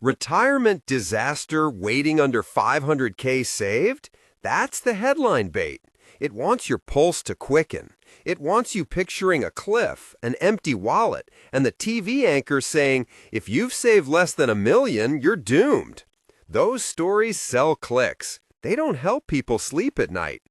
Retirement disaster waiting under 500K saved? That's the headline bait. It wants your pulse to quicken. It wants you picturing a cliff, an empty wallet, and the TV anchor saying, if you've saved less than $1 million, you're doomed. Those stories sell clicks. They don't help people sleep at night.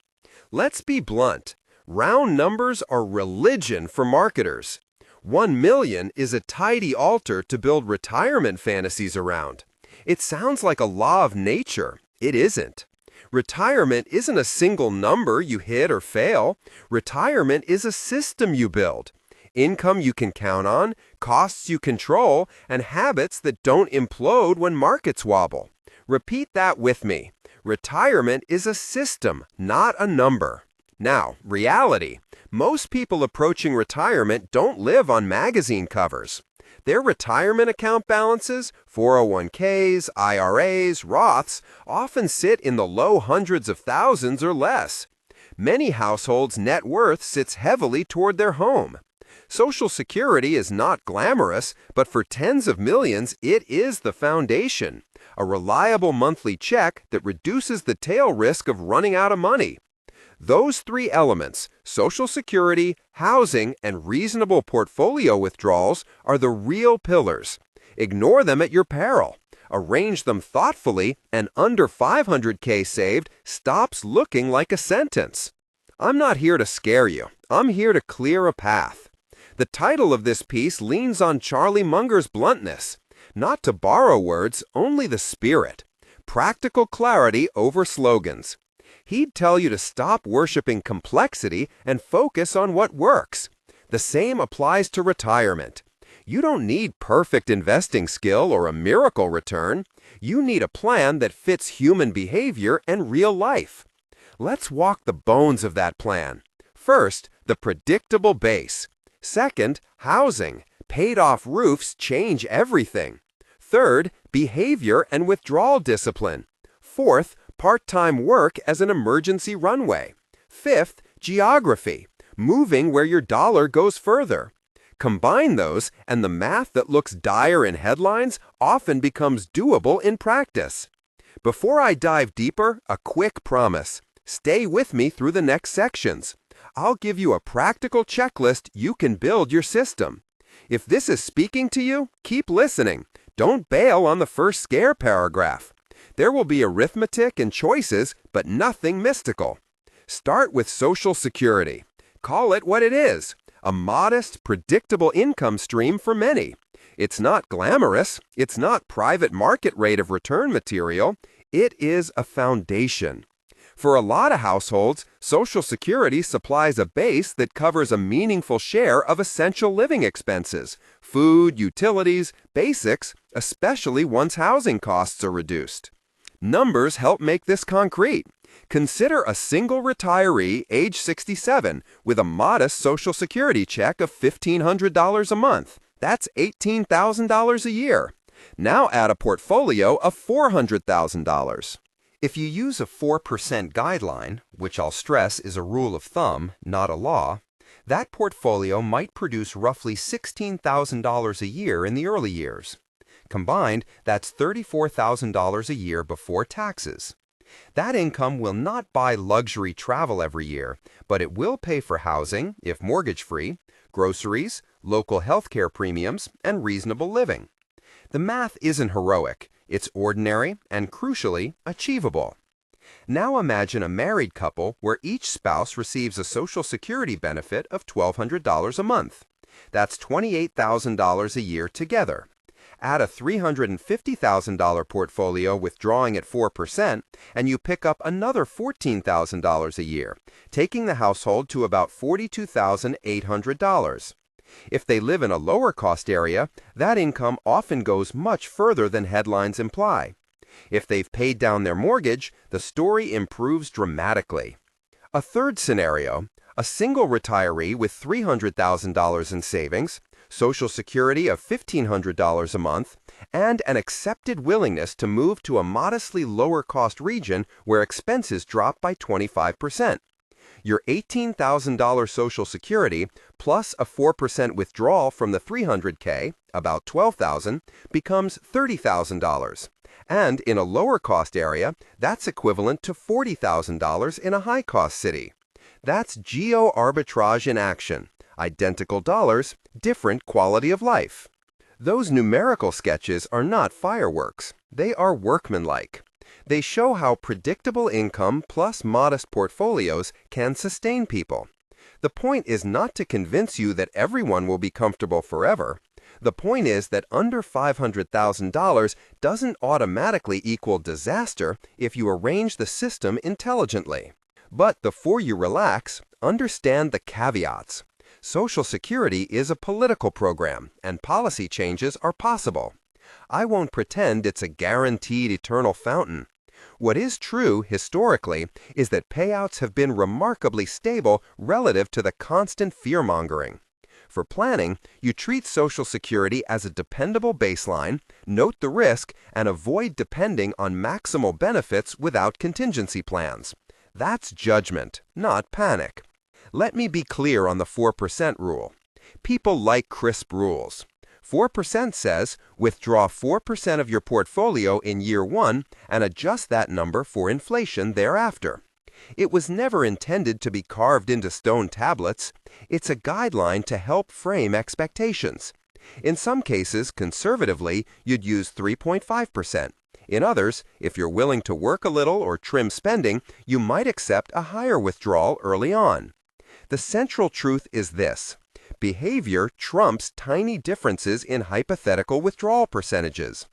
Let's be blunt. Round numbers are religion for marketers. 1 million is a tidy altar to build retirement fantasies around. It sounds like a law of nature. It isn't. Retirement isn't a single number you hit or fail. Retirement is a system you build. Income you can count on, costs you control, and habits that don't implode when markets wobble. Repeat that with me. Retirement is a system, not a number. Now, reality. Most people approaching retirement don't live on magazine covers. Their retirement account balances, 401ks, IRAs, Roths, often sit in the low hundreds of thousands or less. Many households' net worth sits heavily toward their home. Social Security is not glamorous, but for tens of millions, it is the foundation. A reliable monthly check that reduces the tail risk of running out of money. Those three elements, Social Security, housing, and reasonable portfolio withdrawals, are the real pillars. Ignore them at your peril. Arrange them thoughtfully, and under 500K saved stops looking like a sentence. I'm not here to scare you. I'm here to clear a path. The title of this piece leans on Charlie Munger's bluntness. Not to borrow words, only the spirit. Practical clarity over slogans. He'd tell you to stop worshiping complexity and focus on what works. The same applies to retirement. You don't need perfect investing skill or a miracle return. You need a plan that fits human behavior and real life. Let's walk the bones of that plan. First, the predictable base. Second, housing. Paid-off roofs change everything. Third, behavior and withdrawal discipline. Fourth, part-time work as an emergency runway. Fifth, geography, moving where your dollar goes further. Combine those, and the math that looks dire in headlines often becomes doable in practice. Before I dive deeper, a quick promise. Stay with me through the next sections. I'll give you a practical checklist you can build your system. If this is speaking to you, keep listening. Don't bail on the first scare paragraph. There will be arithmetic and choices, but nothing mystical. Start with Social Security. Call it what it is, a modest, predictable income stream for many. It's not glamorous. It's not private market rate of return material. It is a foundation. For a lot of households, Social Security supplies a base that covers a meaningful share of essential living expenses, food, utilities, basics, especially once housing costs are reduced. Numbers help make this concrete. Consider a single retiree age 67 with a modest Social Security check of $1,500 a month. That's $18,000 a year. Now add a portfolio of $400,000. If you use a 4% guideline, which I'll stress is a rule of thumb, not a law, that portfolio might produce roughly $16,000 a year in the early years. Combined, that's $34,000 a year before taxes. That income will not buy luxury travel every year, but it will pay for housing, if mortgage-free, groceries, local healthcare premiums, and reasonable living. The math isn't heroic. It's ordinary and, crucially, achievable. Now imagine a married couple where each spouse receives a Social Security benefit of $1,200 a month. That's $28,000 a year together. Add a $350,000 portfolio withdrawing at 4%, and you pick up another $14,000 a year, taking the household to about $42,800. If they live in a lower-cost area, that income often goes much further than headlines imply. If they've paid down their mortgage, the story improves dramatically. A third scenario, a single retiree with $300,000 in savings, Social Security of $1,500 a month, and an accepted willingness to move to a modestly lower-cost region where expenses drop by 25%. Your $18,000 Social Security plus a 4% withdrawal from the 300K, about $12,000, becomes $30,000. And in a lower cost area, that's equivalent to $40,000 in a high cost city. That's geo-arbitrage in action. Identical dollars, different quality of life. Those numerical sketches are not fireworks. They are workmanlike. They show how predictable income plus modest portfolios can sustain people. The point is not to convince you that everyone will be comfortable forever. The point is that under $500,000 doesn't automatically equal disaster if you arrange the system intelligently. But before you relax, understand the caveats. Social Security is a political program, and policy changes are possible. I won't pretend it's a guaranteed eternal fountain. What is true, historically, is that payouts have been remarkably stable relative to the constant fear-mongering. For planning, you treat Social Security as a dependable baseline, note the risk, and avoid depending on maximal benefits without contingency plans. That's judgment, not panic. Let me be clear on the 4% rule. People like crisp rules. 4% says withdraw 4% of your portfolio in year 1 and adjust that number for inflation thereafter. It was never intended to be carved into stone tablets. It's a guideline to help frame expectations. In some cases, conservatively, you'd use 3.5%. In others, if you're willing to work a little or trim spending, you might accept a higher withdrawal early on. The central truth is this: behavior trumps tiny differences in hypothetical withdrawal percentages.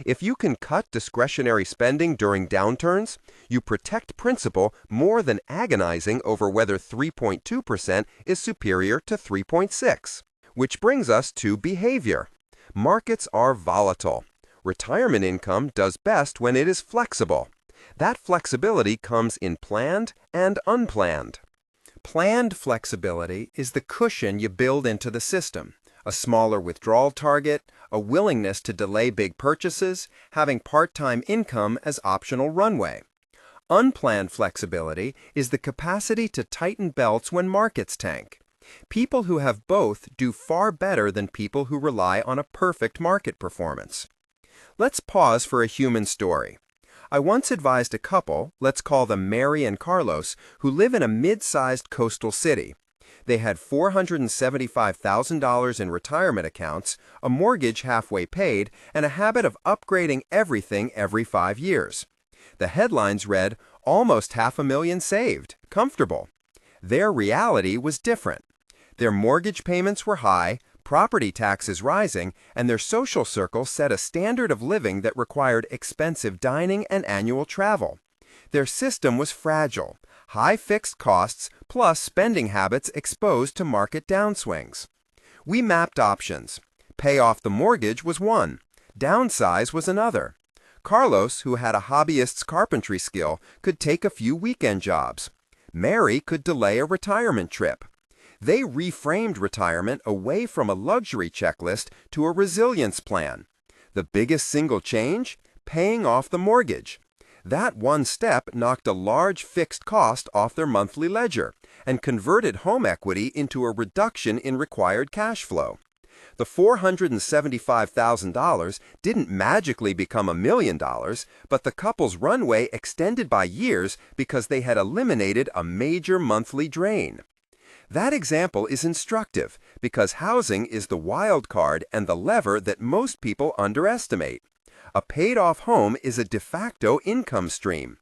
If you can cut discretionary spending during downturns, you protect principal more than agonizing over whether 3.2% is superior to 3.6. Which brings us to behavior. Markets are volatile. Retirement income does best when it is flexible. That flexibility comes in planned and unplanned. Planned flexibility is the cushion you build into the system. A smaller withdrawal target, a willingness to delay big purchases, having part-time income as optional runway. Unplanned flexibility is the capacity to tighten belts when markets tank. People who have both do far better than people who rely on a perfect market performance. Let's pause for a human story. I once advised a couple, let's call them Mary and Carlos, who live in a mid-sized coastal city. They had $475,000 in retirement accounts, a mortgage halfway paid, and a habit of upgrading everything every 5 years. The headlines read, "Almost $500,000 saved, comfortable." Their reality was different. Their mortgage payments were high, property taxes rising, and their social circle set a standard of living that required expensive dining and annual travel. Their system was fragile, high fixed costs plus spending habits exposed to market downswings. We mapped options. Pay off the mortgage was one. Downsize was another. Carlos, who had a hobbyist's carpentry skill, could take a few weekend jobs. Mary could delay a retirement trip. They reframed retirement away from a luxury checklist to a resilience plan. The biggest single change? Paying off the mortgage. That one step knocked a large fixed cost off their monthly ledger and converted home equity into a reduction in required cash flow. The $475,000 didn't magically become $1 million, but the couple's runway extended by years because they had eliminated a major monthly drain. That example is instructive because housing is the wild card and the lever that most people underestimate. A paid-off home is a de facto income stream.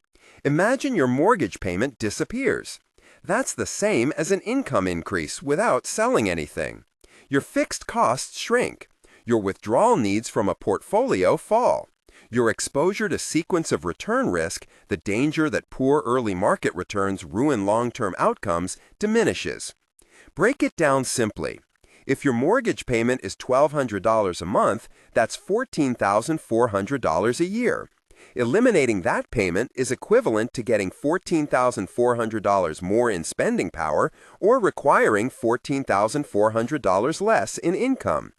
Imagine your mortgage payment disappears. That's the same as an income increase without selling anything. Your fixed costs shrink. Your withdrawal needs from a portfolio fall. Your exposure to sequence of return risk, the danger that poor early market returns ruin long-term outcomes, diminishes. Break it down simply. If your mortgage payment is $1,200 a month, that's $14,400 a year. Eliminating that payment is equivalent to getting $14,400 more in spending power or requiring $14,400 less in income.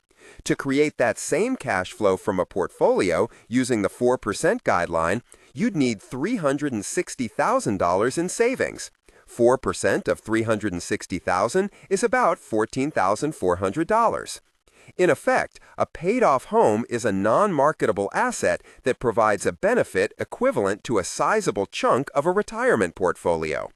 To create that same cash flow from a portfolio using the 4% guideline, you'd need $360,000 in savings. 4% of $360,000 is about $14,400. In effect, a paid-off home is a non-marketable asset that provides a benefit equivalent to a sizable chunk of a retirement portfolio.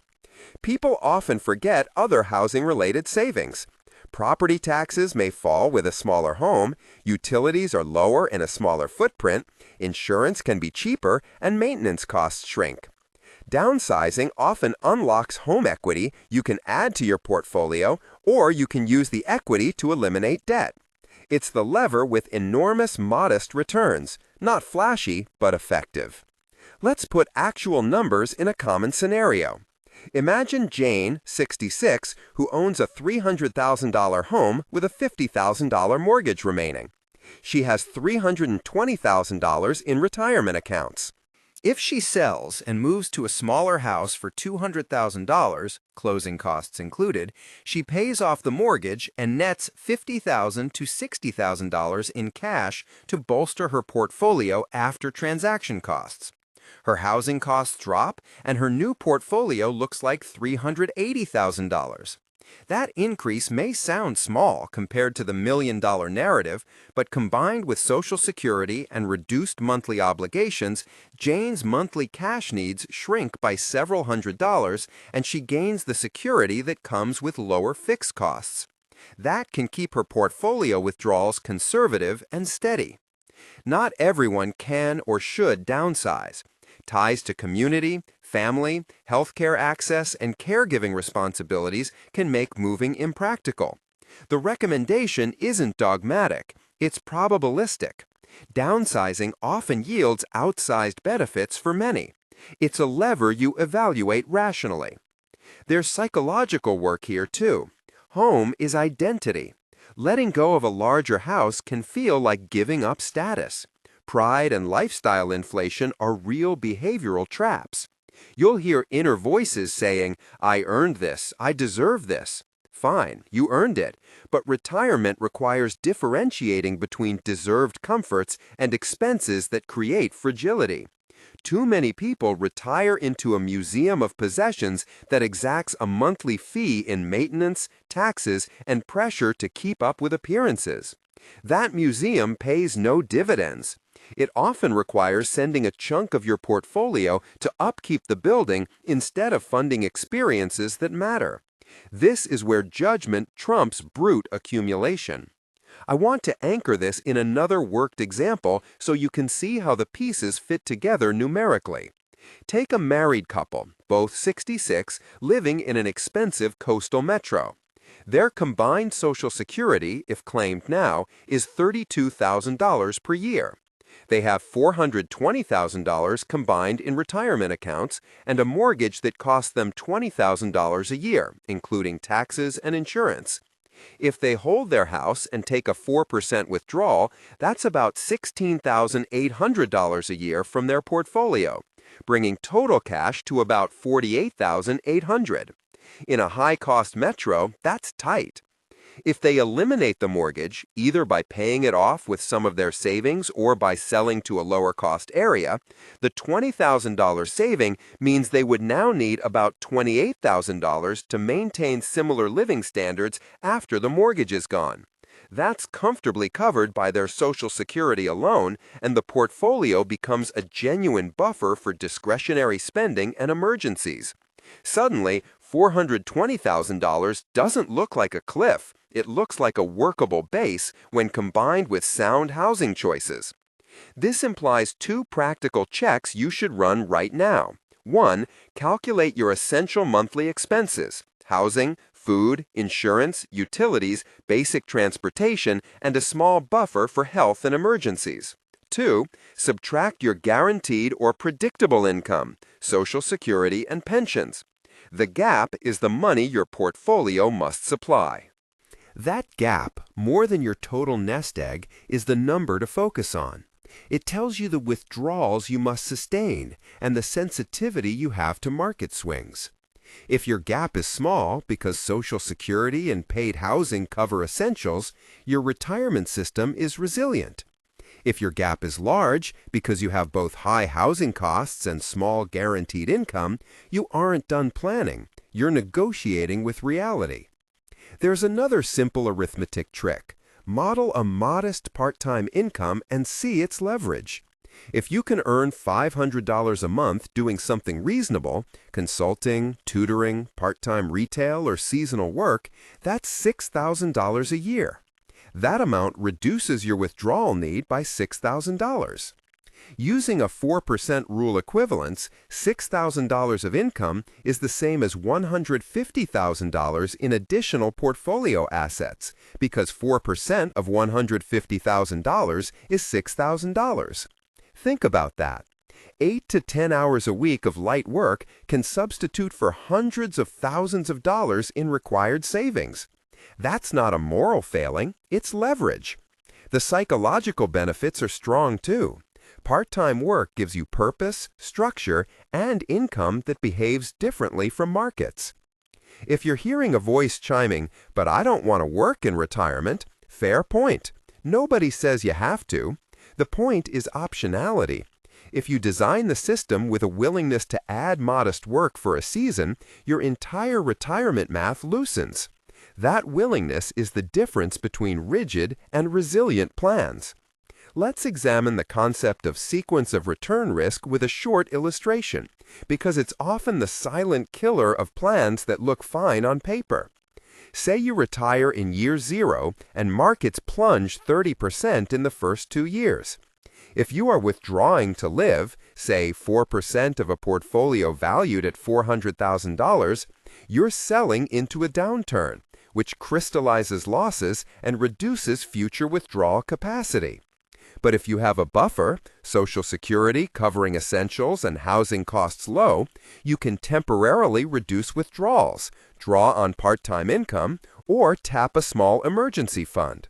People often forget other housing-related savings. Property taxes may fall with a smaller home, utilities are lower in a smaller footprint, insurance can be cheaper, and maintenance costs shrink. Downsizing often unlocks home equity you can add to your portfolio, or you can use the equity to eliminate debt. It's the lever with enormous modest returns, not flashy, but effective. Let's put actual numbers in a common scenario. Imagine Jane, 66, who owns a $300,000 home with a $50,000 mortgage remaining. She has $320,000 in retirement accounts. If she sells and moves to a smaller house for $200,000, closing costs included, she pays off the mortgage and nets $50,000 to $60,000 in cash to bolster her portfolio after transaction costs. Her housing costs drop, and her new portfolio looks like $380,000. That increase may sound small compared to the million-dollar narrative, but combined with Social Security and reduced monthly obligations, Jane's monthly cash needs shrink by several $100s, and she gains the security that comes with lower fixed costs. That can keep her portfolio withdrawals conservative and steady. Not everyone can or should downsize. Ties to community, family, healthcare access, and caregiving responsibilities can make moving impractical. The recommendation isn't dogmatic, it's probabilistic. Downsizing often yields outsized benefits for many. It's a lever you evaluate rationally. There's psychological work here too. Home is identity. Letting go of a larger house can feel like giving up status. Pride and lifestyle inflation are real behavioral traps. You'll hear inner voices saying, "I earned this, I deserve this." Fine, you earned it, but retirement requires differentiating between deserved comforts and expenses that create fragility. Too many people retire into a museum of possessions that exacts a monthly fee in maintenance, taxes, and pressure to keep up with appearances. That museum pays no dividends. It often requires sending a chunk of your portfolio to upkeep the building instead of funding experiences that matter. This is where judgment trumps brute accumulation. I want to anchor this in another worked example so you can see how the pieces fit together numerically. Take a married couple, both 66, living in an expensive coastal metro. Their combined Social Security, if claimed now, is $32,000 per year. They have $420,000 combined in retirement accounts and a mortgage that costs them $20,000 a year, including taxes and insurance. If they hold their house and take a 4% withdrawal, that's about $16,800 a year from their portfolio, bringing total cash to about $48,800. In a high-cost metro, that's tight. If they eliminate the mortgage, either by paying it off with some of their savings or by selling to a lower-cost area, the $20,000 saving means they would now need about $28,000 to maintain similar living standards after the mortgage is gone. That's comfortably covered by their Social Security alone, and the portfolio becomes a genuine buffer for discretionary spending and emergencies. Suddenly, $420,000 doesn't look like a cliff. It looks like a workable base when combined with sound housing choices. This implies two practical checks you should run right now. 1. Calculate your essential monthly expenses: housing, food, insurance, utilities, basic transportation, and a small buffer for health and emergencies. 2. Subtract your guaranteed or predictable income, Social Security and pensions. The gap is the money your portfolio must supply. That gap, more than your total nest egg, is the number to focus on. It tells you the withdrawals you must sustain and the sensitivity you have to market swings. If your gap is small because Social Security and paid housing cover essentials, your retirement system is resilient. If your gap is large because you have both high housing costs and small guaranteed income, you aren't done planning. You're negotiating with reality. There's another simple arithmetic trick. Model a modest part-time income and see its leverage. If you can earn $500 a month doing something reasonable, consulting, tutoring, part-time retail, or seasonal work, that's $6,000 a year. That amount reduces your withdrawal need by $6,000. Using a 4% rule equivalence, $6,000 of income is the same as $150,000 in additional portfolio assets, because 4% of $150,000 is $6,000. Think about that. 8 to 10 hours a week of light work can substitute for hundreds of thousands of dollars in required savings. That's not a moral failing, it's leverage. The psychological benefits are strong too. Part-time work gives you purpose, structure, and income that behaves differently from markets. If you're hearing a voice chiming, "But I don't want to work in retirement," fair point. Nobody says you have to. The point is optionality. If you design the system with a willingness to add modest work for a season, your entire retirement math loosens. That willingness is the difference between rigid and resilient plans. Let's examine the concept of sequence of return risk with a short illustration, because it's often the silent killer of plans that look fine on paper. Say you retire in year 0 and markets plunge 30% in the first 2 years. If you are withdrawing to live, say 4% of a portfolio valued at $400,000, you're selling into a downturn, which crystallizes losses and reduces future withdrawal capacity. But if you have a buffer, Social Security covering essentials and housing costs low, you can temporarily reduce withdrawals, draw on part-time income, or tap a small emergency fund.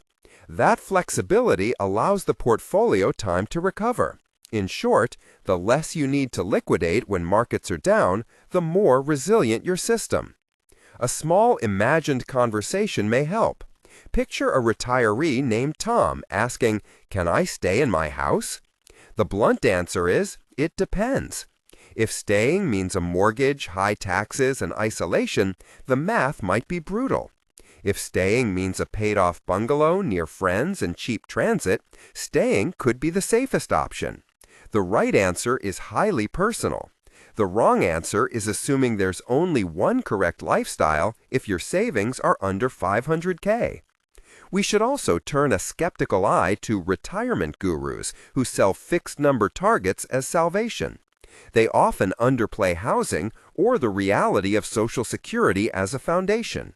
That flexibility allows the portfolio time to recover. In short, the less you need to liquidate when markets are down, the more resilient your system. A small imagined conversation may help. Picture a retiree named Tom asking, "Can I stay in my house?" The blunt answer is, it depends. If staying means a mortgage, high taxes, and isolation, the math might be brutal. If staying means a paid-off bungalow near friends and cheap transit, staying could be the safest option. The right answer is highly personal. The wrong answer is assuming there's only one correct lifestyle if your savings are under $500K. We should also turn a skeptical eye to retirement gurus who sell fixed-number targets as salvation. They often underplay housing or the reality of Social Security as a foundation.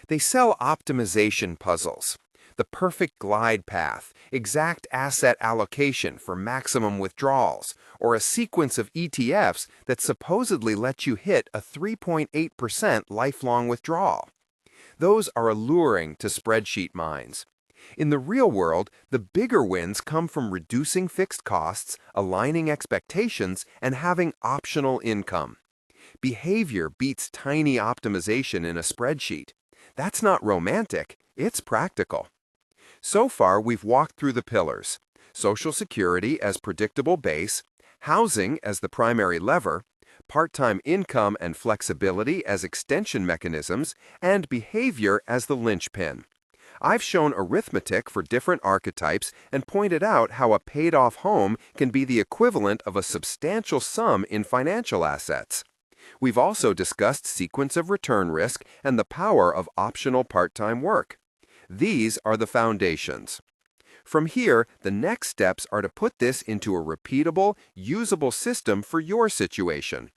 They sell optimization puzzles, the perfect glide path, exact asset allocation for maximum withdrawals, or a sequence of ETFs that supposedly let you hit a 3.8% lifelong withdrawal. Those are alluring to spreadsheet minds. In the real world, the bigger wins come from reducing fixed costs, aligning expectations, and having optional income. Behavior beats tiny optimization in a spreadsheet. That's not romantic, it's practical. So far, we've walked through the pillars: Social Security as predictable base, housing as the primary lever, part-time income and flexibility as extension mechanisms, and behavior as the linchpin. I've shown arithmetic for different archetypes and pointed out how a paid-off home can be the equivalent of a substantial sum in financial assets. We've also discussed sequence of return risk and the power of optional part-time work. These are the foundations. From here, the next steps are to put this into a repeatable, usable system for your situation.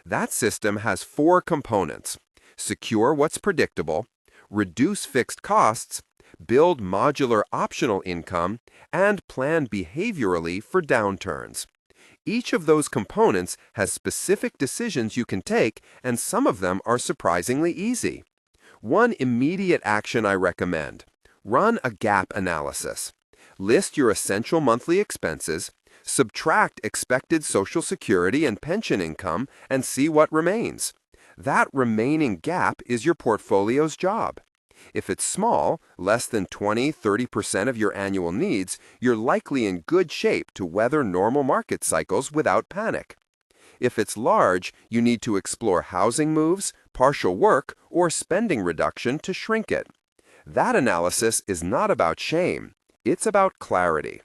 That system has 4 components: secure what's predictable, reduce fixed costs, build modular optional income, and plan behaviorally for downturns. Each of those components has specific decisions you can take, and some of them are surprisingly easy. One immediate action I recommend: run a gap analysis. List your essential monthly expenses, subtract expected Social Security and pension income, and see what remains. That remaining gap is your portfolio's job. If it's small, less than 20–30% of your annual needs, you're likely in good shape to weather normal market cycles without panic. If it's large, you need to explore housing moves, partial work or spending reduction to shrink it. That analysis is not about shame. It's about clarity.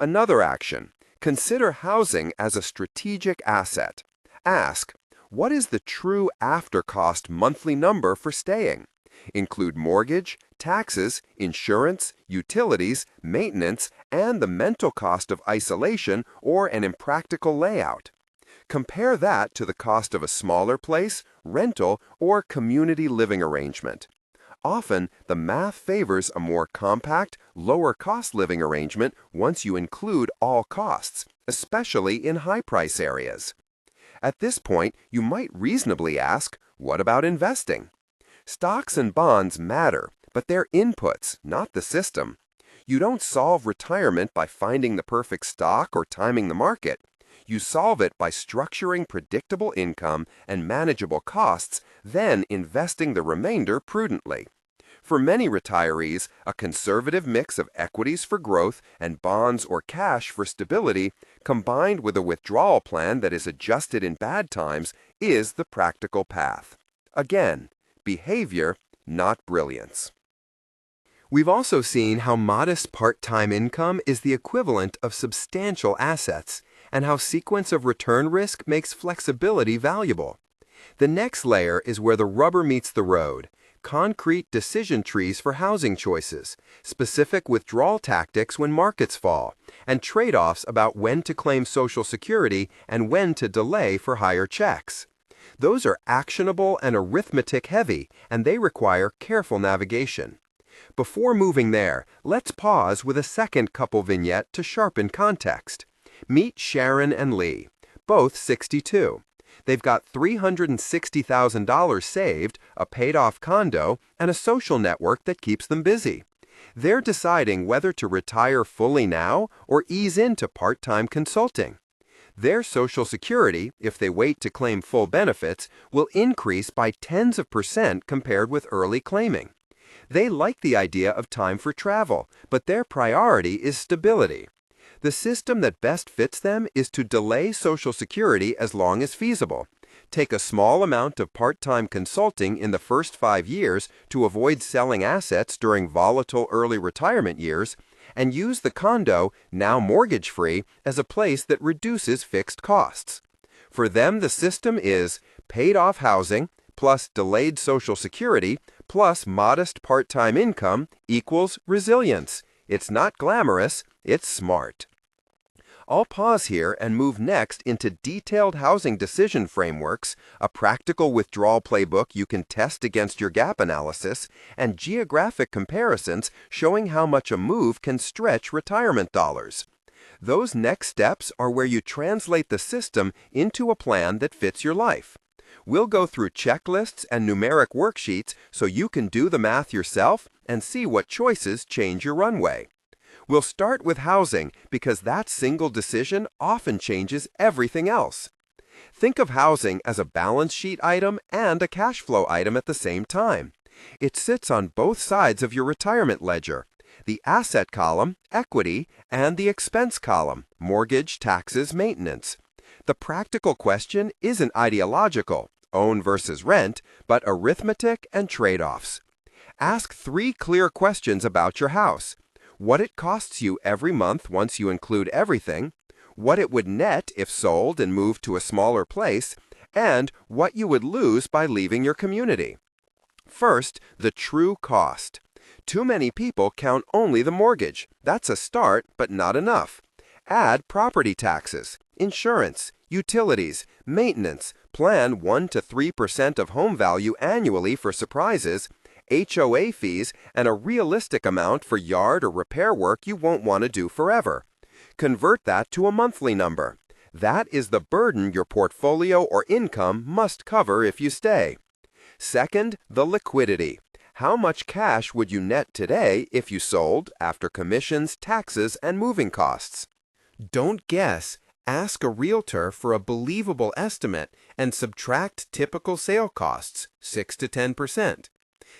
Another action. Consider housing as a strategic asset. Ask, what is the true after-cost monthly number for staying? Include mortgage, taxes, insurance, utilities, maintenance, and the mental cost of isolation or an impractical layout. Compare that to the cost of a smaller place, rental, or community living arrangement. Often, the math favors a more compact, lower-cost living arrangement once you include all costs, especially in high-price areas. At this point, you might reasonably ask, what about investing? Stocks and bonds matter, but they're inputs, not the system. You don't solve retirement by finding the perfect stock or timing the market. You solve it by structuring predictable income and manageable costs, then investing the remainder prudently. For many retirees, a conservative mix of equities for growth and bonds or cash for stability, combined with a withdrawal plan that is adjusted in bad times, is the practical path. Again, behavior, not brilliance. We've also seen how modest part-time income is the equivalent of substantial assets, and how sequence of return risk makes flexibility valuable. The next layer is where the rubber meets the road. Concrete decision trees for housing choices, specific withdrawal tactics when markets fall, and trade-offs about when to claim Social Security and when to delay for higher checks. Those are actionable and arithmetic-heavy, and they require careful navigation. Before moving there, let's pause with a second couple vignette to sharpen context. Meet Sharon and Lee, both 62. They've got $360,000 saved, a paid-off condo, and a social network that keeps them busy. They're deciding whether to retire fully now or ease into part-time consulting. Their Social Security, if they wait to claim full benefits, will increase by tens of % compared with early claiming. They like the idea of time for travel, but their priority is stability. The system that best fits them is to delay Social Security as long as feasible. Take a small amount of part-time consulting in the first 5 years to avoid selling assets during volatile early retirement years, and use the condo, now mortgage-free, as a place that reduces fixed costs. For them, the system is paid-off housing plus delayed Social Security plus modest part-time income equals resilience. It's not glamorous, it's smart. I'll pause here and move next into detailed housing decision frameworks, a practical withdrawal playbook you can test against your gap analysis, and geographic comparisons showing how much a move can stretch retirement dollars. Those next steps are where you translate the system into a plan that fits your life. We'll go through checklists and numeric worksheets so you can do the math yourself and see what choices change your runway. We'll start with housing because that single decision often changes everything else. Think of housing as a balance sheet item and a cash flow item at the same time. It sits on both sides of your retirement ledger: the asset column, equity, and the expense column, mortgage, taxes, maintenance. The practical question isn't ideological, own versus rent, but arithmetic and trade-offs. Ask 3 clear questions about your house. What it costs you every month once you include everything, what it would net if sold and moved to a smaller place, and what you would lose by leaving your community. First, the true cost. Too many people count only the mortgage. That's a start, but not enough. Add property taxes, insurance, utilities, maintenance, plan 1 to 3% of home value annually for surprises, HOA fees, and a realistic amount for yard or repair work you won't want to do forever. Convert that to a monthly number. That is the burden your portfolio or income must cover if you stay. Second, the liquidity. How much cash would you net today if you sold after commissions, taxes, and moving costs? Don't guess. Ask a realtor for a believable estimate and subtract typical sale costs, 6 to 10%.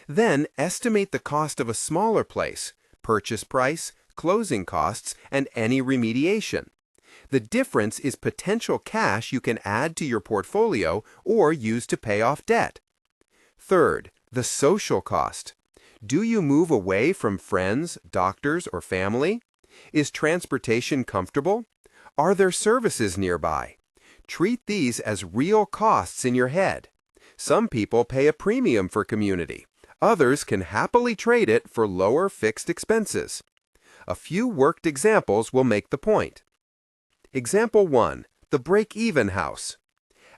Then estimate the cost of a smaller place, purchase price, closing costs, and any remediation. The difference is potential cash you can add to your portfolio or use to pay off debt. Third, the social cost. Do you move away from friends, doctors, or family? Is transportation comfortable? Are there services nearby? Treat these as real costs in your head. Some people pay a premium for community. Others can happily trade it for lower fixed expenses. A few worked examples will make the point. Example 1. The break-even house.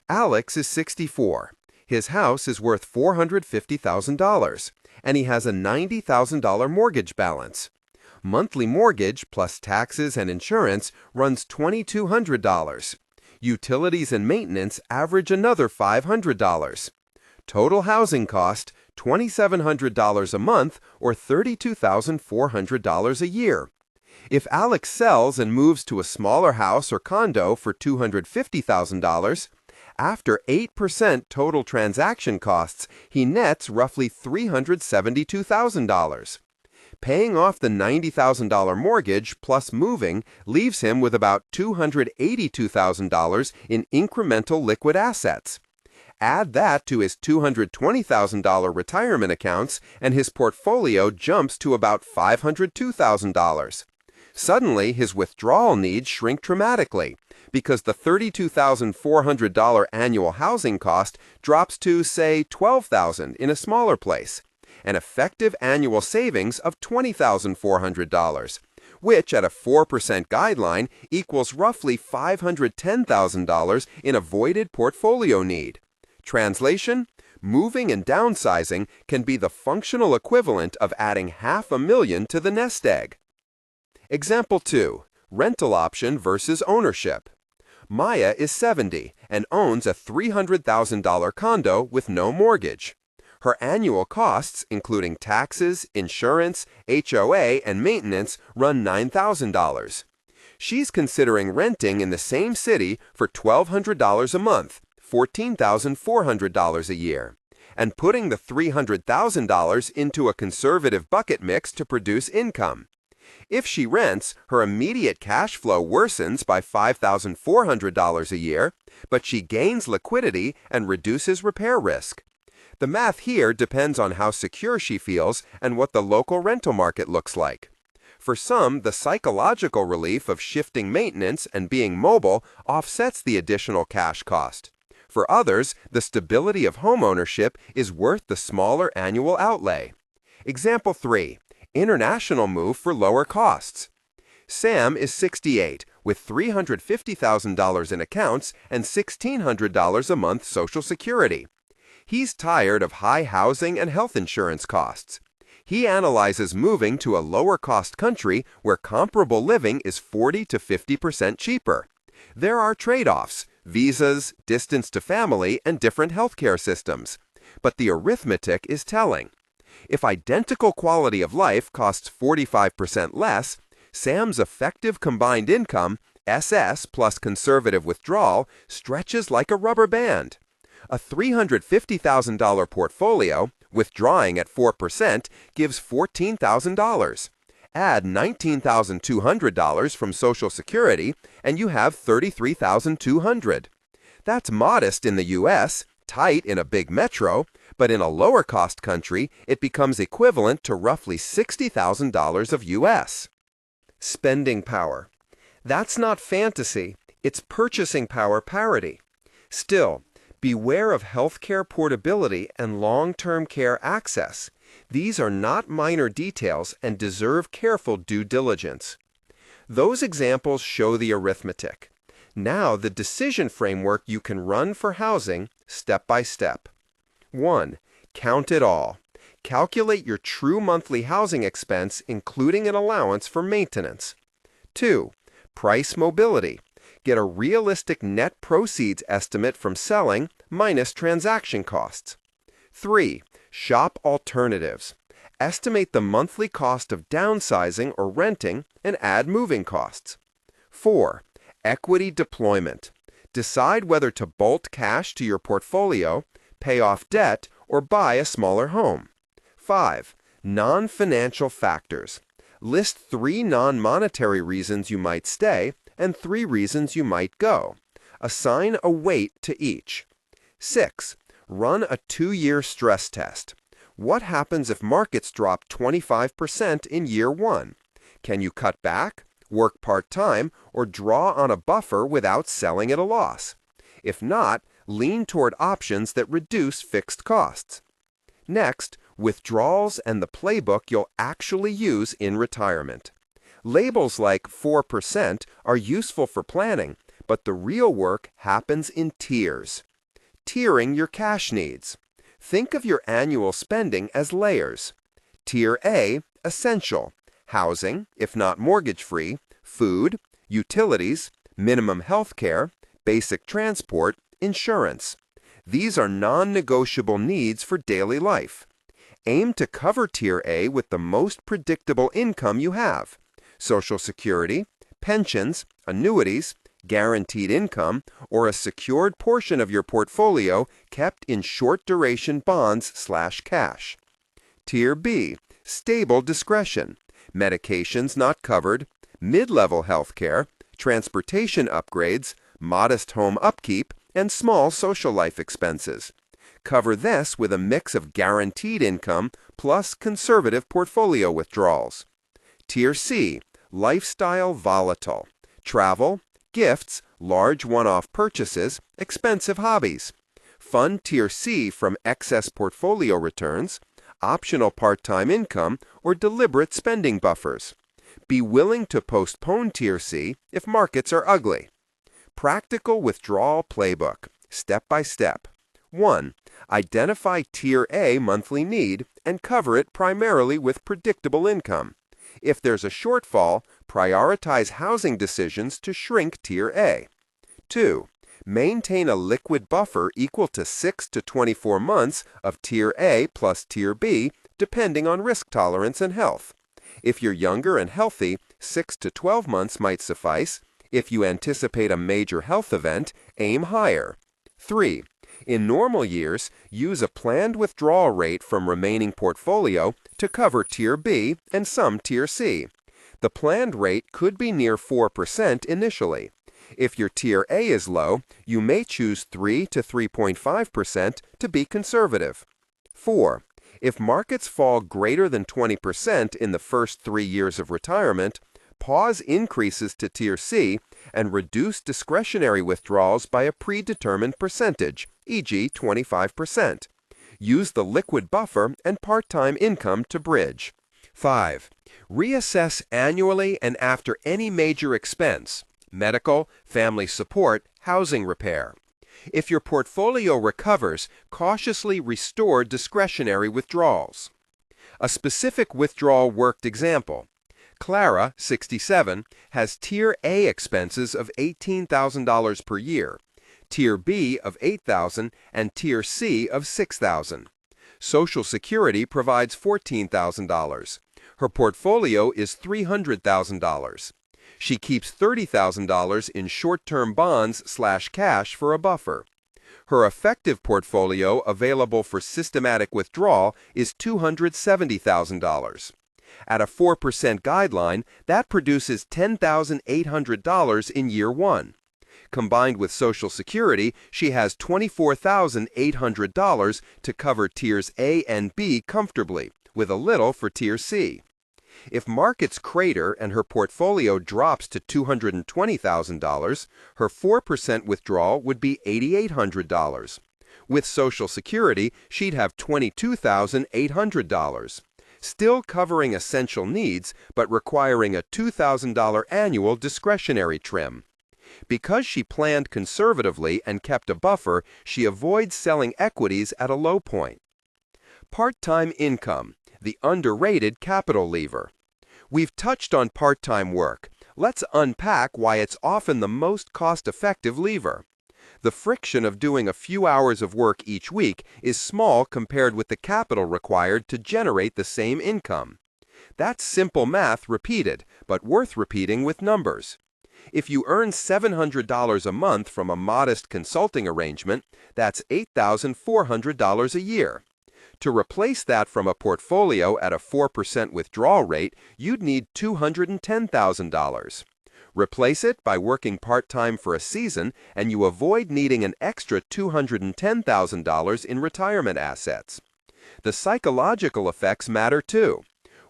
Alex is 64. His house is worth $450,000, and he has a $90,000 mortgage balance. Monthly mortgage plus taxes and insurance runs $2,200. Utilities and maintenance average another $500. Total housing cost $2,700 a month or $32,400 a year. If Alex sells and moves to a smaller house or condo for $250,000, after 8% total transaction costs, he nets roughly $372,000. Paying off the $90,000 mortgage plus moving leaves him with about $282,000 in incremental liquid assets. Add that to his $220,000 retirement accounts, and his portfolio jumps to about $502,000. Suddenly, his withdrawal needs shrink dramatically because the $32,400 annual housing cost drops to, say, $12,000 in a smaller place, an effective annual savings of $20,400, which at a 4% guideline equals roughly $510,000 in avoided portfolio need. Translation: moving and downsizing can be the functional equivalent of adding $500,000 to the nest egg. Example 2. Rental option versus ownership. Maya is 70 and owns a $300,000 condo with no mortgage. Her annual costs, including taxes, insurance, HOA, and maintenance, run $9,000. She's considering renting in the same city for $1,200 a month, $14,400 a year, and putting the $300,000 into a conservative bucket mix to produce income. If she rents, her immediate cash flow worsens by $5,400 a year, but she gains liquidity and reduces repair risk. The math here depends on how secure she feels and what the local rental market looks like. For some, the psychological relief of shifting maintenance and being mobile offsets the additional cash cost. For others, the stability of homeownership is worth the smaller annual outlay. Example 3. International move for lower costs. Sam is 68 with $350,000 in accounts and $1,600 a month Social Security. He's tired of high housing and health insurance costs. He analyzes moving to a lower-cost country where comparable living is 40 to 50% cheaper. There are trade-offs: visas, distance to family, and different healthcare systems. But the arithmetic is telling. If identical quality of life costs 45% less, Sam's effective combined income, SS plus conservative withdrawal, stretches like a rubber band. A $350,000 portfolio, withdrawing at 4%, gives $14,000. Add $19,200 from Social Security, and you have $33,200. That's modest in the U.S., tight in a big metro, but in a lower-cost country, it becomes equivalent to roughly $60,000 of U.S. Spending power. That's not fantasy, it's purchasing power parity. Still, beware of healthcare portability and long-term care access. These are not minor details and deserve careful due diligence. Those examples show the arithmetic. Now the decision framework you can run for housing step by step. 1. Count it all. Calculate your true monthly housing expense, including an allowance for maintenance. 2. Price mobility. Get a realistic net proceeds estimate from selling minus transaction costs. 3. Shop alternatives. Estimate the monthly cost of downsizing or renting and add moving costs. 4. Equity deployment. Decide whether to bolt cash to your portfolio, pay off debt, or buy a smaller home. 5. Non-financial factors. List 3 non-monetary reasons you might stay and 3 reasons you might go. Assign a weight to each. 6. Run a 2-year stress test. What happens if markets drop 25% in year 1? Can you cut back, work part-time, or draw on a buffer without selling at a loss? If not, lean toward options that reduce fixed costs. Next, withdrawals and the playbook you'll actually use in retirement. Labels like 4% are useful for planning, but the real work happens in tiers. Tiering your cash needs. Think of your annual spending as layers. Tier A, essential, housing, if not mortgage-free, food, utilities, minimum health care, basic transport, insurance. These are non-negotiable needs for daily life. Aim to cover Tier A with the most predictable income you have: Social Security, pensions, annuities, guaranteed income, or a secured portion of your portfolio kept in short-duration bonds/cash. Tier B, stable discretion, medications not covered, mid-level health care, transportation upgrades, modest home upkeep, and small social life expenses. Cover this with a mix of guaranteed income plus conservative portfolio withdrawals. Tier C, lifestyle volatile, travel, gifts, large one-off purchases, expensive hobbies. Fund Tier C from excess portfolio returns, optional part-time income, or deliberate spending buffers. Be willing to postpone Tier C if markets are ugly. Practical withdrawal playbook, step by step. 1. Identify Tier A monthly need and cover it primarily with predictable income. If there's a shortfall, prioritize housing decisions to shrink Tier A. 2. Maintain a liquid buffer equal to 6 to 24 months of Tier A plus Tier B, depending on risk tolerance and health. If you're younger and healthy, 6 to 12 months might suffice. If you anticipate a major health event, aim higher. 3. In normal years, use a planned withdrawal rate from remaining portfolio to cover Tier B and some Tier C. The planned rate could be near 4% initially. If your Tier A is low, you may choose 3 to 3.5% to be conservative. 4. If markets fall greater than 20% in the first 3 years of retirement, pause increases to Tier C and reduce discretionary withdrawals by a predetermined percentage, e.g. 25%. Use the liquid buffer and part-time income to bridge. 5. Reassess annually and after any major expense: medical, family support, housing repair. If your portfolio recovers, cautiously restore discretionary withdrawals. A specific withdrawal worked example. Clara, 67, has Tier A expenses of $18,000 per year, Tier B of $8,000, and Tier C of $6,000. Social Security provides $14,000. Her portfolio is $300,000. She keeps $30,000 in short-term bonds/cash for a buffer. Her effective portfolio available for systematic withdrawal is $270,000. At a 4% guideline, that produces $10,800 in year 1. Combined with Social Security, she has $24,800 to cover Tiers A and B comfortably, with a little for Tier C. If markets crater and her portfolio drops to $220,000, her 4% withdrawal would be $8,800. With Social Security, she'd have $22,800. Still covering essential needs, but requiring a $2,000 annual discretionary trim. Because she planned conservatively and kept a buffer, she avoids selling equities at a low point. Part-time income, the underrated capital lever. We've touched on part-time work. Let's unpack why it's often the most cost-effective lever. The friction of doing a few hours of work each week is small compared with the capital required to generate the same income. That's simple math repeated, but worth repeating with numbers. If you earn $700 a month from a modest consulting arrangement, that's $8,400 a year. To replace that from a portfolio at a 4% withdrawal rate, you'd need $210,000. Replace it by working part-time for a season, and you avoid needing an extra $210,000 in retirement assets. The psychological effects matter too.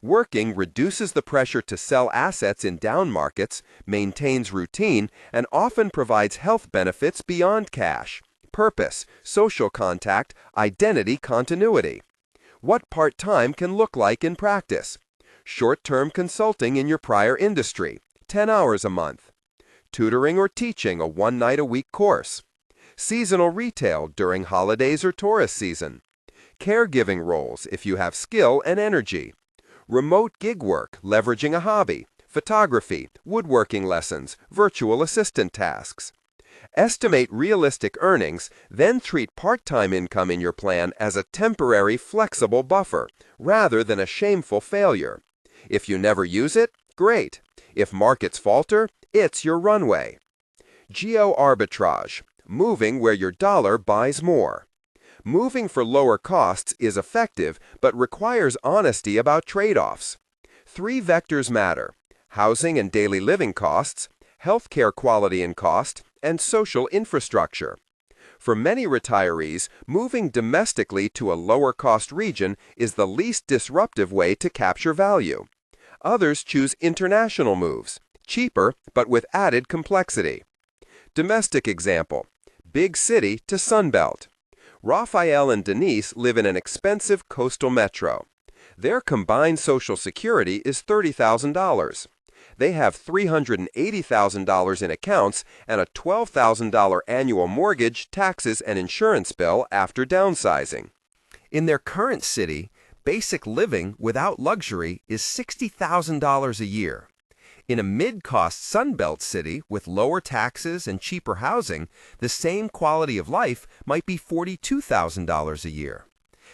Working reduces the pressure to sell assets in down markets, maintains routine, and often provides health benefits beyond cash: purpose, social contact, identity continuity. What part-time can look like in practice: short-term consulting in your prior industry, 10 hours a month; tutoring or teaching a one-night-a-week course; seasonal retail during holidays or tourist season; caregiving roles if you have skill and energy; remote gig work leveraging a hobby, photography, woodworking lessons, virtual assistant tasks. Estimate realistic earnings, then treat part-time income in your plan as a temporary, flexible buffer, rather than a shameful failure. If you never use it, great. If markets falter, it's your runway. Geo-arbitrage, moving where your dollar buys more. Moving for lower costs is effective, but requires honesty about trade-offs. 3 vectors matter: housing and daily living costs, healthcare quality and cost, and social infrastructure. For many retirees, moving domestically to a lower-cost region is the least disruptive way to capture value. Others choose international moves, cheaper but with added complexity. Domestic example: big city to Sunbelt. Raphael and Denise live in an expensive coastal metro. Their combined Social Security is $30,000. They have $380,000 in accounts and a $12,000 annual mortgage, taxes, and insurance bill after downsizing. In their current city, basic living without luxury is $60,000 a year. In a mid-cost Sunbelt city with lower taxes and cheaper housing, the same quality of life might be $42,000 a year.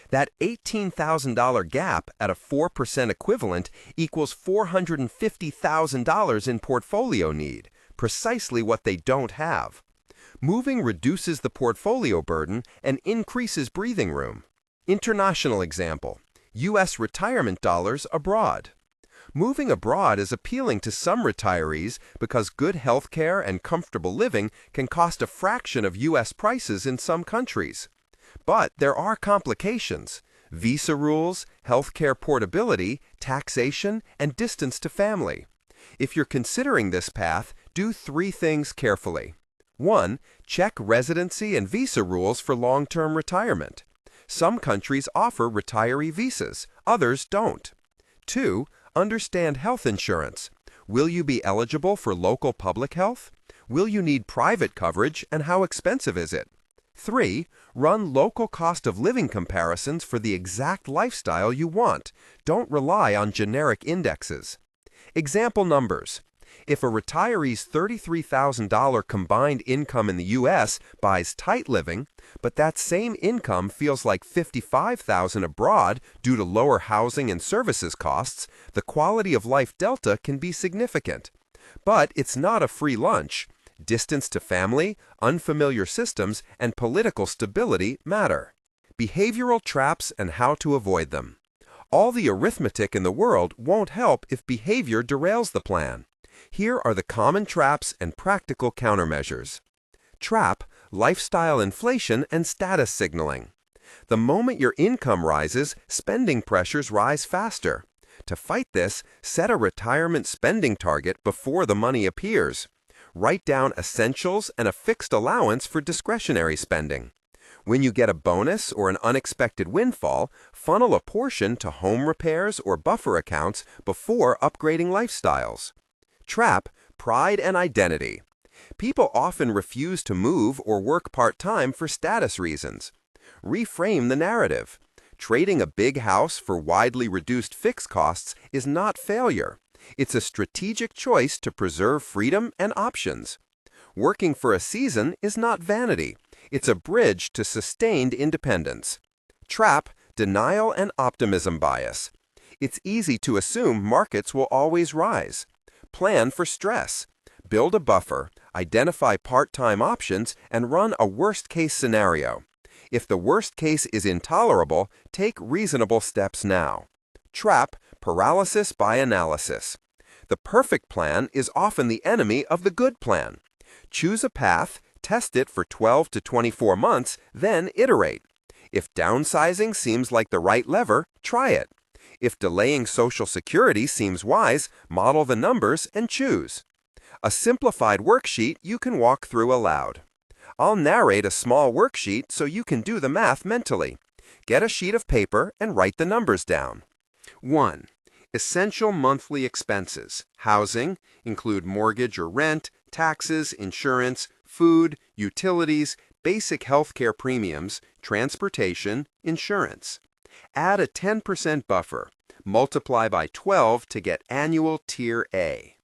That $18,000 gap at a 4% equivalent equals $450,000 in portfolio need, precisely what they don't have. Moving reduces the portfolio burden and increases breathing room. International example: U.S. retirement dollars abroad. Moving abroad is appealing to some retirees because good health care and comfortable living can cost a fraction of U.S. prices in some countries. But there are complications: visa rules, healthcare portability, taxation, and distance to family. If you're considering this path, do 3 things carefully. 1. Check residency and visa rules for long-term retirement. Some countries offer retiree visas, others don't. 2. Understand health insurance. Will you be eligible for local public health? Will you need private coverage, and how expensive is it? 3. Run local cost of living comparisons for the exact lifestyle you want. Don't rely on generic indexes. Example numbers: if a retiree's $33,000 combined income in the U.S. buys tight living, but that same income feels like $55,000 abroad due to lower housing and services costs, the quality of life delta can be significant. But it's not a free lunch. Distance to family, unfamiliar systems, and political stability matter. Behavioral traps and how to avoid them. All the arithmetic in the world won't help if behavior derails the plan. Here are the common traps and practical countermeasures. Trap: lifestyle inflation and status signaling. The moment your income rises, spending pressures rise faster. To fight this, set a retirement spending target before the money appears. Write down essentials and a fixed allowance for discretionary spending. When you get a bonus or an unexpected windfall, funnel a portion to home repairs or buffer accounts before upgrading lifestyles. Trap: pride and identity. People often refuse to move or work part-time for status reasons. Reframe the narrative. Trading a big house for widely reduced fixed costs is not failure. It's a strategic choice to preserve freedom and options. Working for a season is not vanity. It's a bridge to sustained independence. Trap: denial and optimism bias. It's easy to assume markets will always rise. Plan for stress. Build a buffer, identify part-time options, and run a worst-case scenario. If the worst case is intolerable, take reasonable steps now. Trap: paralysis by analysis. The perfect plan is often the enemy of the good plan. Choose a path, test it for 12 to 24 months, then iterate. If downsizing seems like the right lever, try it. If delaying Social Security seems wise, model the numbers and choose. A simplified worksheet you can walk through aloud. I'll narrate a small worksheet so you can do the math mentally. Get a sheet of paper and write the numbers down. 1. Essential monthly expenses. Housing, include mortgage or rent, taxes, insurance, food, utilities, basic healthcare premiums, transportation, insurance. Add a 10% buffer. Multiply by 12 to get annual Tier A.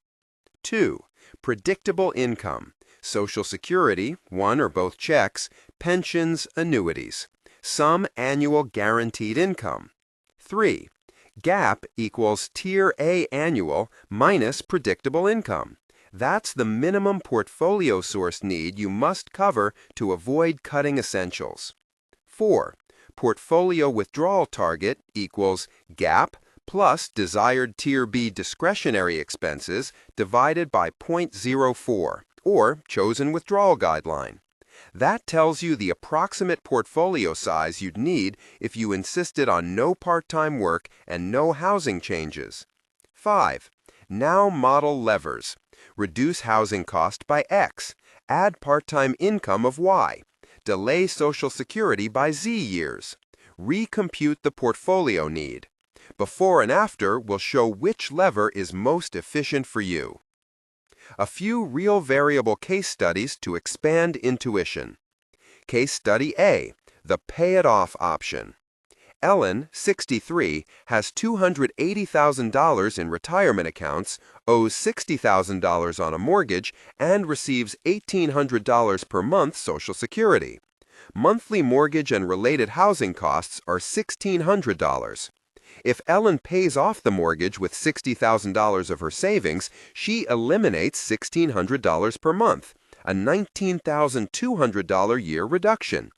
2. Predictable income. Social Security, one or both checks, pensions, annuities. Some annual guaranteed income. 3. GAAP equals Tier A annual minus predictable income. That's the minimum portfolio source need you must cover to avoid cutting essentials. 4. Portfolio withdrawal target equals GAAP plus desired Tier B discretionary expenses divided by 0.04, or chosen withdrawal guideline. That tells you the approximate portfolio size you'd need if you insisted on no part-time work and no housing changes. 5. Now model levers. Reduce housing cost by X. Add part-time income of Y. Delay Social Security by Z years. Recompute the portfolio need. Before and after will show which lever is most efficient for you. A few real variable case studies to expand intuition. Case Study A, the Pay It Off option. Ellen, 63, has $280,000 in retirement accounts, owes $60,000 on a mortgage, and receives $1,800 per month Social Security. Monthly mortgage and related housing costs are $1,600. If Ellen pays off the mortgage with $60,000 of her savings, she eliminates $1,600 per month, a $19,200 year reduction.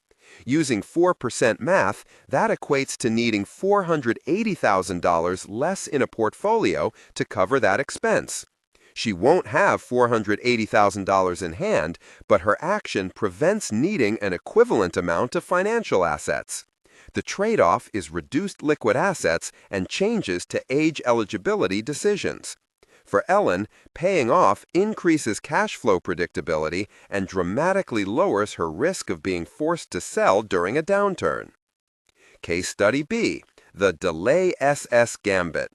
Using 4% math, that equates to needing $480,000 less in a portfolio to cover that expense. She won't have $480,000 in hand, but her action prevents needing an equivalent amount of financial assets. The trade-off is reduced liquid assets and changes to age eligibility decisions. For Ellen, paying off increases cash flow predictability and dramatically lowers her risk of being forced to sell during a downturn. Case Study B, the Delay SS Gambit.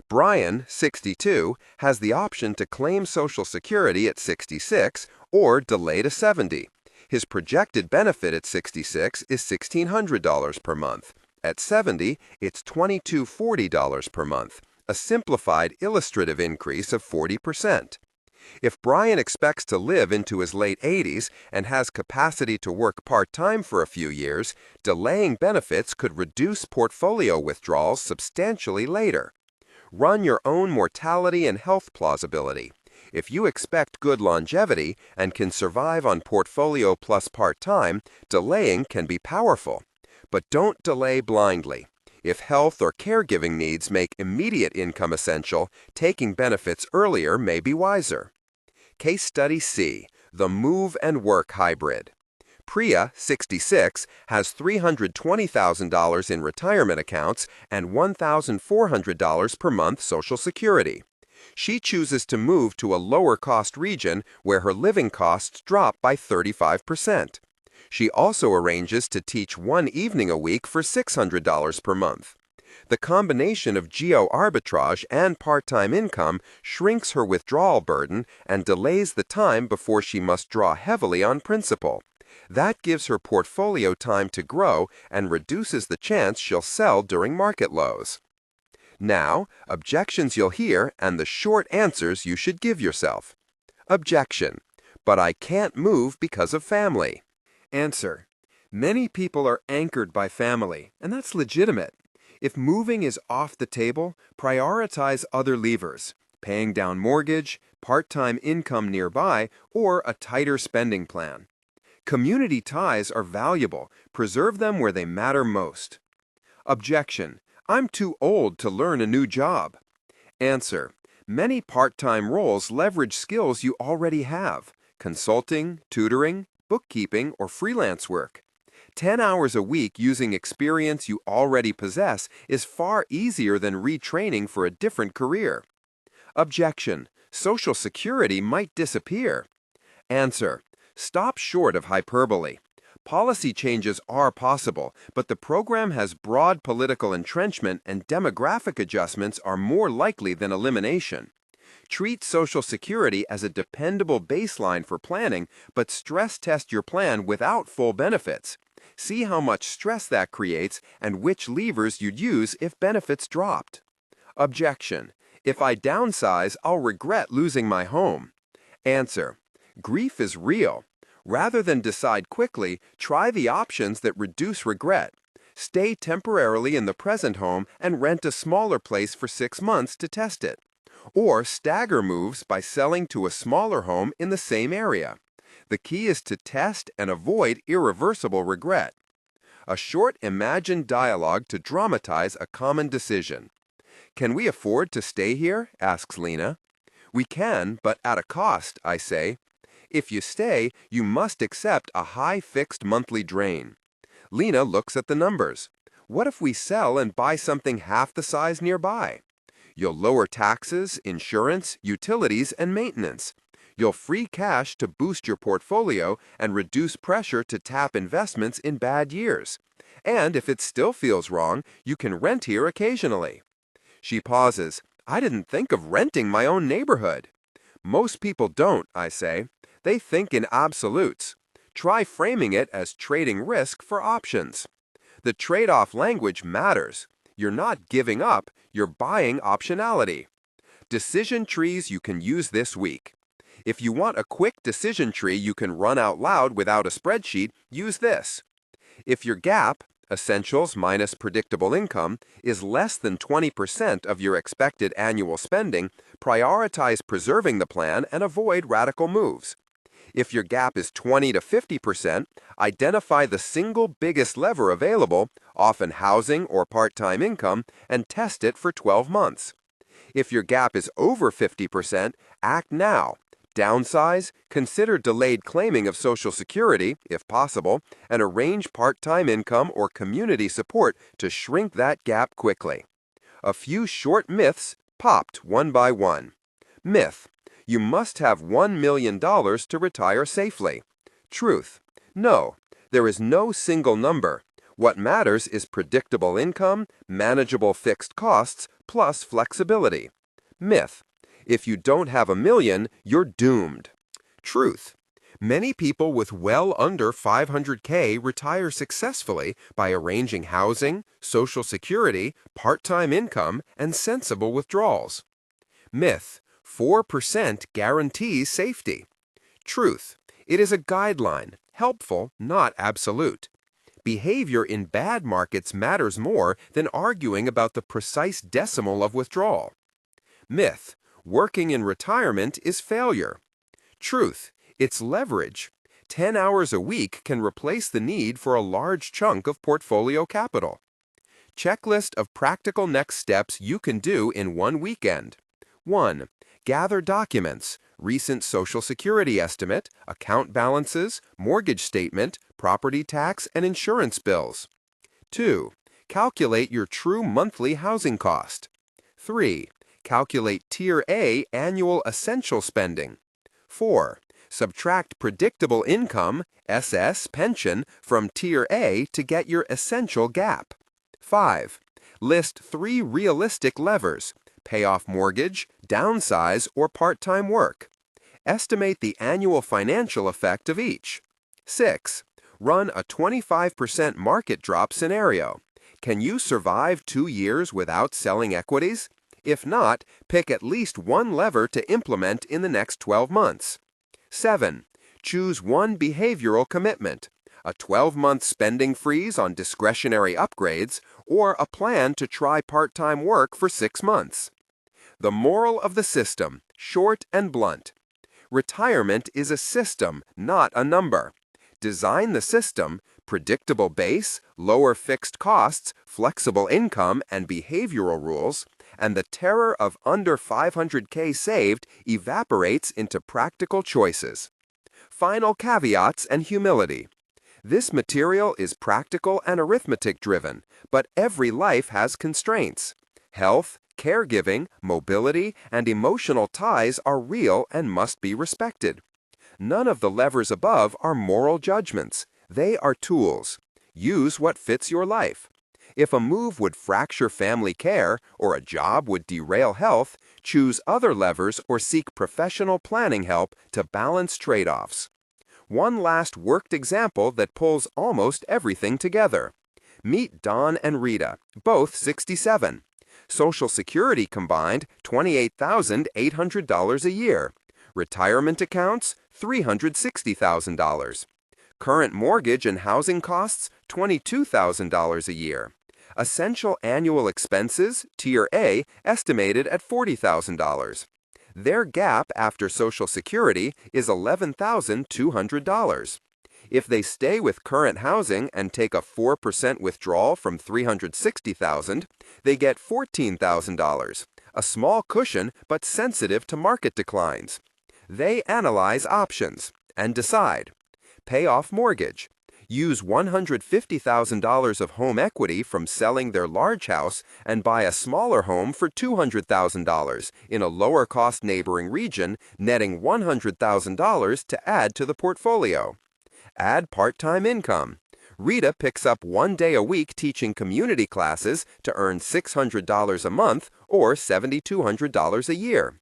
Brian, 62, has the option to claim Social Security at 66 or delay to 70. His projected benefit at 66 is $1,600 per month. At 70, it's $2,240 per month, a simplified illustrative increase of 40%. If Brian expects to live into his late 80s and has capacity to work part-time for a few years, delaying benefits could reduce portfolio withdrawals substantially later. Run your own mortality and health plausibility. If you expect good longevity and can survive on portfolio plus part-time, delaying can be powerful. But don't delay blindly. If health or caregiving needs make immediate income essential, taking benefits earlier may be wiser. Case Study C, the Move and Work Hybrid. Priya, 66, has $320,000 in retirement accounts and $1,400 per month Social Security. She chooses to move to a lower-cost region where her living costs drop by 35%. She also arranges to teach one evening a week for $600 per month. The combination of geo-arbitrage and part-time income shrinks her withdrawal burden and delays the time before she must draw heavily on principal. That gives her portfolio time to grow and reduces the chance she'll sell during market lows. Now, objections you'll hear and the short answers you should give yourself. Objection: but I can't move because of family. Answer: many people are anchored by family, and that's legitimate. If moving is off the table, prioritize other levers: paying down mortgage, part-time income nearby, or a tighter spending plan. Community ties are valuable. Preserve them where they matter most. Objection: I'm too old to learn a new job. Answer: Many part-time roles leverage skills you already have: consulting, tutoring, bookkeeping, or freelance work. 10 hours a week using experience you already possess is far easier than retraining for a different career. Objection: Social Security might disappear. Answer: Stop short of hyperbole. Policy changes are possible, but the program has broad political entrenchment and demographic adjustments are more likely than elimination. Treat Social Security as a dependable baseline for planning, but stress test your plan without full benefits. See how much stress that creates and which levers you'd use if benefits dropped. Objection: If I downsize, I'll regret losing my home. Answer: Grief is real. Rather than decide quickly, try the options that reduce regret. Stay temporarily in the present home and rent a smaller place for 6 months to test it. Or stagger moves by selling to a smaller home in the same area. The key is to test and avoid irreversible regret. A short imagined dialogue to dramatize a common decision. "Can we afford to stay here?" asks Lena. "We can, but at a cost," I say. "If you stay, you must accept a high fixed monthly drain." Lena looks at the numbers. "What if we sell and buy something half the size nearby?" "You'll lower taxes, insurance, utilities, and maintenance. You'll free cash to boost your portfolio and reduce pressure to tap investments in bad years. And if it still feels wrong, you can rent here occasionally." She pauses. "I didn't think of renting my own neighborhood." "Most people don't," I say. "They think in absolutes. Try framing it as trading risk for options." The trade-off language matters. You're not giving up, you're buying optionality. Decision trees you can use this week. If you want a quick decision tree you can run out loud without a spreadsheet, use this. If your gap, essentials minus predictable income, is less than 20% of your expected annual spending, prioritize preserving the plan and avoid radical moves. If your gap is 20 to 50%, identify the single biggest lever available, often housing or part-time income, and test it for 12 months. If your gap is over 50%, act now. Downsize, consider delayed claiming of Social Security, if possible, and arrange part-time income or community support to shrink that gap quickly. A few short myths popped one by one. Myth: You must have $1 million to retire safely. Truth: No, there is no single number. What matters is predictable income, manageable fixed costs, plus flexibility. Myth: If you don't have $1 million, you're doomed. Truth: Many people with well under $500K retire successfully by arranging housing, Social Security, part-time income, and sensible withdrawals. Myth: 4% guarantees safety. Truth: It is a guideline, helpful, not absolute. Behavior in bad markets matters more than arguing about the precise decimal of withdrawal. Myth: Working in retirement is failure. Truth: It's leverage. 10 hours a week can replace the need for a large chunk of portfolio capital. Checklist of practical next steps you can do in one weekend. 1. Gather documents: recent Social Security estimate, account balances, mortgage statement, property tax, and insurance bills. 2. Calculate your true monthly housing cost. 3. Calculate Tier A annual essential spending. 4. Subtract predictable income, SS, pension, from Tier A to get your essential gap. 5. List 3 realistic levers: pay off mortgage, downsize, or part-time work. Estimate the annual financial effect of each. 6. Run a 25% market drop scenario. Can you survive 2 years without selling equities? If not, pick at least one lever to implement in the next 12 months. 7. Choose one behavioral commitment: a 12-month spending freeze on discretionary upgrades, or a plan to try part-time work for 6 months. The moral of the system, short and blunt: retirement is a system, not a number. Design the system: predictable base, lower fixed costs, flexible income, and behavioral rules, and the terror of under 500K saved evaporates into practical choices. Final caveats and humility. This material is practical and arithmetic-driven, but every life has constraints. Health, caregiving, mobility, and emotional ties are real and must be respected. None of the levers above are moral judgments. They are tools. Use what fits your life. If a move would fracture family care or a job would derail health, choose other levers or seek professional planning help to balance trade-offs. One last worked example that pulls almost everything together. Meet Don and Rita, both 67. Social Security combined, $28,800 a year. Retirement accounts, $360,000. Current mortgage and housing costs, $22,000 a year. Essential annual expenses, Tier A, estimated at $40,000. Their gap after Social Security is $11,200. If they stay with current housing and take a 4% withdrawal from $360,000, they get $14,000, a small cushion but sensitive to market declines. They analyze options and decide. Pay off mortgage. Use $150,000 of home equity from selling their large house and buy a smaller home for $200,000 in a lower-cost neighboring region, netting $100,000 to add to the portfolio. Add part-time income. Rita picks up 1 day a week teaching community classes to earn $600 a month or $7,200 a year.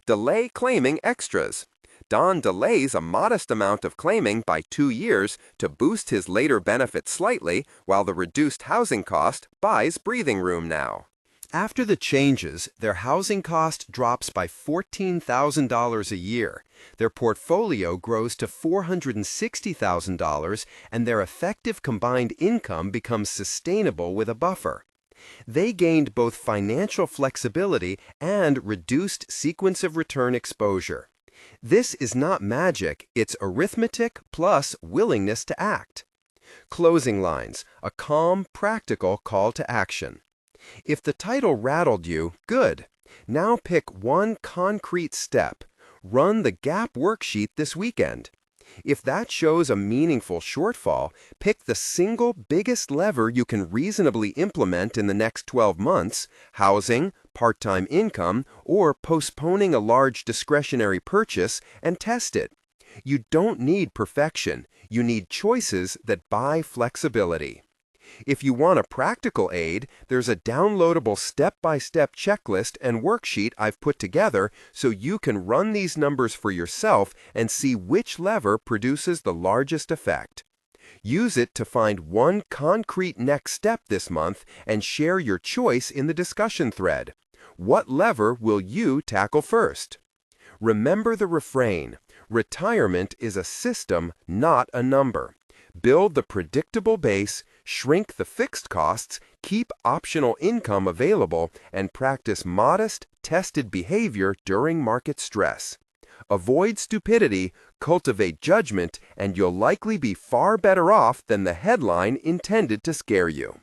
Delay claiming extras. Don delays a modest amount of claiming by 2 years to boost his later benefit slightly, while the reduced housing cost buys breathing room now. After the changes, their housing cost drops by $14,000 a year. Their portfolio grows to $460,000, and their effective combined income becomes sustainable with a buffer. They gained both financial flexibility and reduced sequence of return exposure. This is not magic, it's arithmetic plus willingness to act. Closing lines, a calm, practical call to action. If the title rattled you, good. Now pick one concrete step. Run the GAP worksheet this weekend. If that shows a meaningful shortfall, pick the single biggest lever you can reasonably implement in the next 12 months, housing, part-time income, or postponing a large discretionary purchase, and test it. You don't need perfection. You need choices that buy flexibility. If you want a practical aid, there's a downloadable step-by-step checklist and worksheet I've put together so you can run these numbers for yourself and see which lever produces the largest effect. Use it to find one concrete next step this month and share your choice in the discussion thread. What lever will you tackle first? Remember the refrain: retirement is a system, not a number. Build the predictable base, shrink the fixed costs, keep optional income available, and practice modest, tested behavior during market stress. Avoid stupidity, cultivate judgment, and you'll likely be far better off than the headline intended to scare you.